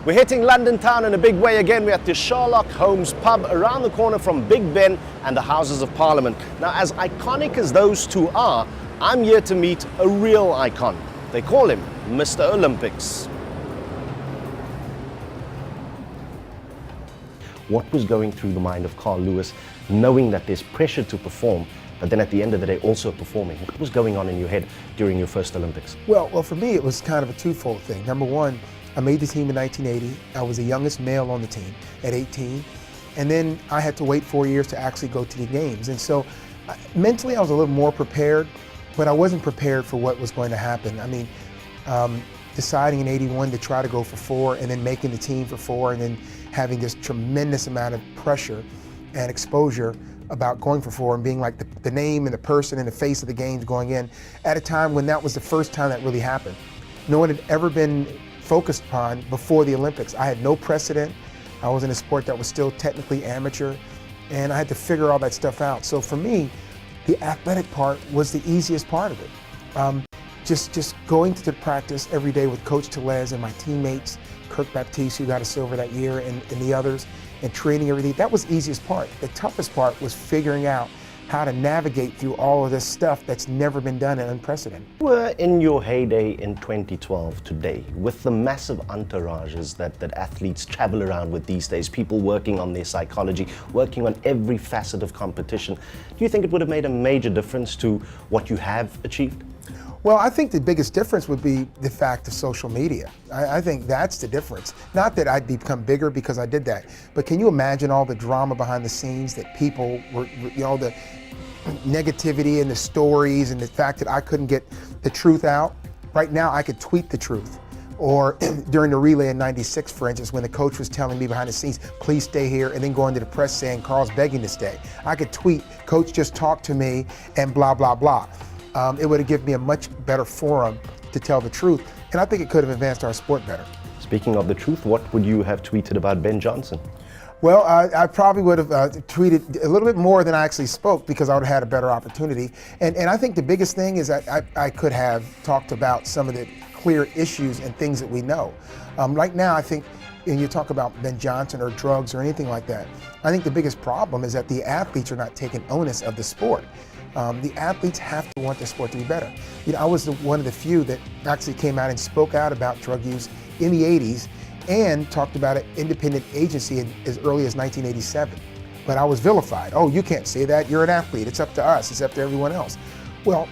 We're hitting London town in a big way again. We're at the Sherlock Holmes pub around the corner from Big Ben and the Houses of Parliament. Now, as iconic as those two are, I'm here to meet a real icon. They call him Mr. Olympics. What was going through the mind of Carl Lewis, knowing that there's pressure to perform, but then at the end of the day also performing? What was going on in your head during your first Olympics? Well, for me, it was kind of a twofold thing. Number one, I made the team in 1980. I was the youngest male on the team at 18. And then I had to wait 4 years to actually go to the games. And so mentally I was a little more prepared, but I wasn't prepared for what was going to happen. I mean, deciding in 81 to try to go for 4 and then making the team for 4 and then having this tremendous amount of pressure and exposure about going for 4 and being like the name and the person and the face of the games going in at a time when that was the first time that really happened. No one had ever been focused upon before the Olympics. I had no precedent. I was in a sport that was still technically amateur, and I had to figure all that stuff out. So for me, the athletic part was the easiest part of it. Just going to the practice every day with Coach Tellez and my teammates, Kirk Baptiste, who got a silver that year, and the others, and training every day, that was the easiest part. The toughest part was figuring out how to navigate through all of this stuff that's never been done and unprecedented. You were in your heyday in 2012 today, with the massive entourages that athletes travel around with these days, people working on their psychology, working on every facet of competition. Do you think it would have made a major difference to what you have achieved? Well, I think the biggest difference would be the fact of social media. I think that's the difference. Not that I'd become bigger because I did that, but can you imagine all the drama behind the scenes that people were, the negativity and the stories and the fact that I couldn't get the truth out? Right now, I could tweet the truth. Or during the relay in '96, for instance, when the coach was telling me behind the scenes, please stay here, and then going to the press saying, Carl's begging to stay. I could tweet, Coach just talked to me, and blah, blah, blah. It would have given me a much better forum to tell the truth, and I think it could have advanced our sport better. Speaking of the truth, what would you have tweeted about Ben Johnson? Well, I probably would have tweeted a little bit more than I actually spoke because I would have had a better opportunity. And I think the biggest thing is that I could have talked about some of the clear issues and things that we know. Right now, I think when you talk about Ben Johnson or drugs or anything like that, I think the biggest problem is that the athletes are not taking onus of the sport. The athletes have to want the sport to be better. I was one of the few that actually came out and spoke out about drug use in the 80s and talked about an independent agency as early as 1987. But I was vilified. Oh, you can't say that, you're an athlete, it's up to us, it's up to everyone else. Well,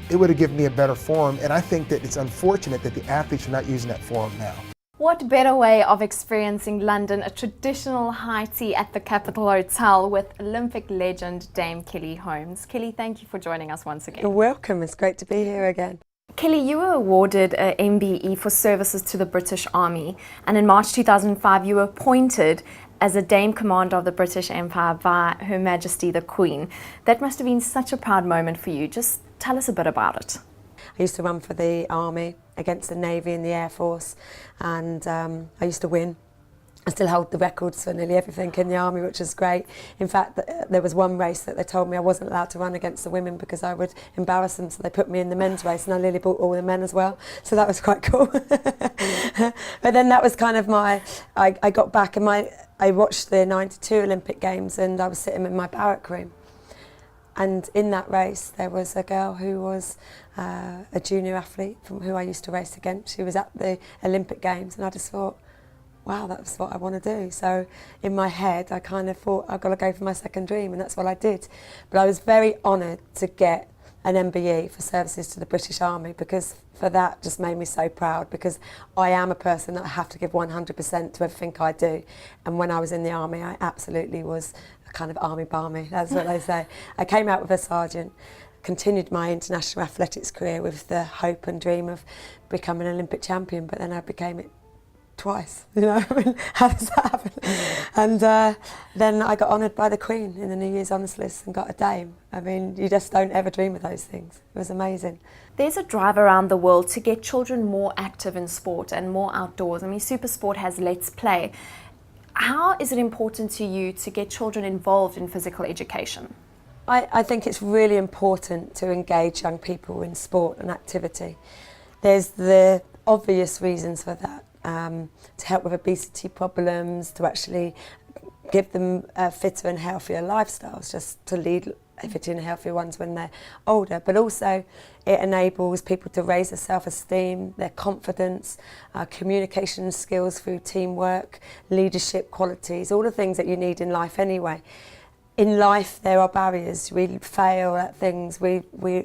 it would have given me a better forum, and I think that it's unfortunate that the athletes are not using that forum now. What better way of experiencing London, a traditional high tea at the Capitol Hotel with Olympic legend Dame Kelly Holmes. Kelly, thank you for joining us once again. You're welcome, it's great to be here again. Kelly, you were awarded a MBE for services to the British Army, and in March 2005 you were appointed as a Dame Commander of the British Empire by Her Majesty the Queen. That must have been such a proud moment for you. Just tell us a bit about it. I used to run for the Army against the Navy and the Air Force, and I used to win. I still hold the records for nearly everything in the Army, which is great. In fact, there was one race that they told me I wasn't allowed to run against the women because I would embarrass them, so they put me in the men's race, and I nearly beat all the men as well. So that was quite cool. But then that was kind of I got back and I watched the '92 Olympic Games, and I was sitting in my barrack room. And in that race, there was a girl who was a junior athlete from who I used to race against. She was at the Olympic Games, and I just thought, wow, that's what I want to do. So in my head, I kind of thought, I've got to go for my second dream, and that's what I did. But I was very honoured to get an MBE for services to the British Army, because for that just made me so proud, because I am a person that I have to give 100% to everything I do. And when I was in the Army, I absolutely was a kind of army barmy, that's what they say. I came out with a sergeant, continued my international athletics career with the hope and dream of becoming an Olympic champion, but then I became it twice, you know. I mean, how does that happen? And then I got honoured by the Queen in the New Year's Honours List and got a Dame. I mean, you just don't ever dream of those things. It was amazing. There's a drive around the world to get children more active in sport and more outdoors. I mean, Supersport has Let's Play. How is it important to you to get children involved in physical education? I think it's really important to engage young people in sport and activity. There's the obvious reasons for that. to help with obesity problems, to actually give them fitter and healthier lifestyles, just to lead fitter and healthier ones when they're older. But also it enables people to raise their self-esteem, their confidence, communication skills through teamwork, leadership qualities, all the things that you need in life anyway. In life there are barriers. We fail at things, we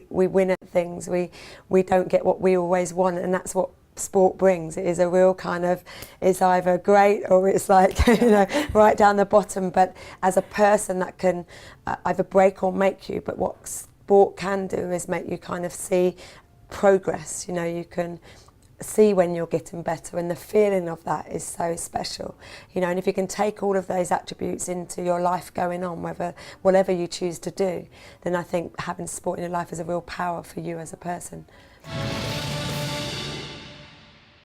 win at things, we don't get what we always want, and that's what sport brings. It is a real kind of, it's either great or it's like, you know, right down the bottom, but as a person that can either break or make you. But what sport can do is make you kind of see progress. You know, you can see when you're getting better, and the feeling of that is so special, you know. And if you can take all of those attributes into your life going on, whatever you choose to do, then I think having sport in your life is a real power for you as a person.